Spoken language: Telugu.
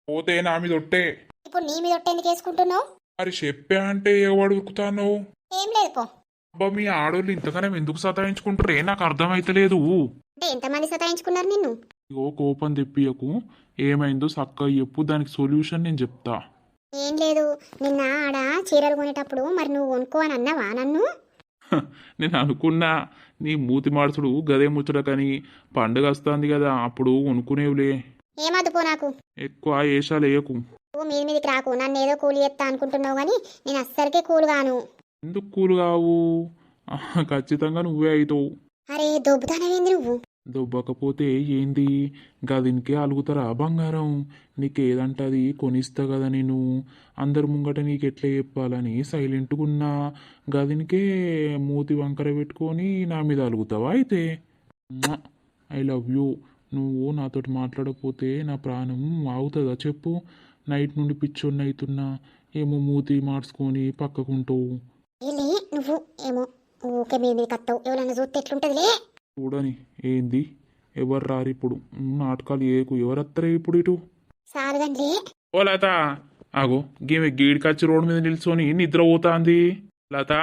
పోతే నా మీద ఒట్టే. ఇప్పుడు నీ మీద ఒట్టు ఎందుకు వేసుకుంటున్నావు? మరి చెప్పా అంటే ఎవడు ఉరుకుతాను? ఏం లేదు పో. అబ్బా మీ ఆడోళ్ళు ఇంతగానే ఎందుకు సతాయించుకుంటారే నాకు అర్థమైతలేదు. అంటే ఎంతమంది సతాయించుకున్నారు నిన్ను? ఇగో కోపం తెప్పియకు. ఏమైందో సక్క చెప్పు, దానికి సొల్యూషన్ నేను చెప్తా. ఏం లేదు, నిన్న ఆడ చీరలు కొనేటప్పుడు మరి నువ్వు కొనుక్కో అని అన్నావా నన్ను? నేను అనుకున్నా నీ మూతి మార్చుడు గదే ముచ్చట, కానీ పండుగ వస్తుంది కదా అప్పుడు కొనుక్కునేవులే. ఏమద్దు పో నాకు. ఎక్కువ ఏషాలు వేయకు. నువ్వు మీది మీదికి రాకు, నన్ను ఏదో కూలి చేస్తా అనుకుంటున్నావు కానీ నేను అస్సరికే కూలు గాను. ఎందుకు కూలు కావు? ఖచ్చితంగా నువ్వే అవుతావు. అరే దొబ్బుతానవేంది నువ్వు? దొబ్బకపోతే ఏంది? గదినికే అలుగుతారా బంగారం? నీకేదంటది కొనిస్తా కదా నేను. అందరు ముంగట నీకు ఎట్లా చెప్పాలని సైలెంట్గా ఉన్నా. గదినికే మూతి వంకర పెట్టుకొని నా మీద అలుగుతావా అయితే? I love you. నువ్వు నాతోటి మాట్లాడకపోతే నా ప్రాణం ఆగుతుందా చెప్పు? నైట్ నుండి పిచ్చోన్ని అవుతున్నా, ఏమో మూతి మార్చుకొని పక్కకుంటావు. ఏలే నువ్వు ఏమో ఊకే మీద మీద కత్తావు, ఎవరన్నా చూస్తే ఎట్లుంటదిలే. చూడని ఏంది? ఎవరు రారు ఇప్పుడు. నాటకాలు ఏకు. ఎవరత్తరే ఇప్పుడు ఇటు? సారదండ్లే. ఓ లత, ఆగో గీమె గీడికచ్చి రోడ్డు మీద నిల్చొని నిద్ర పోతాంది. లత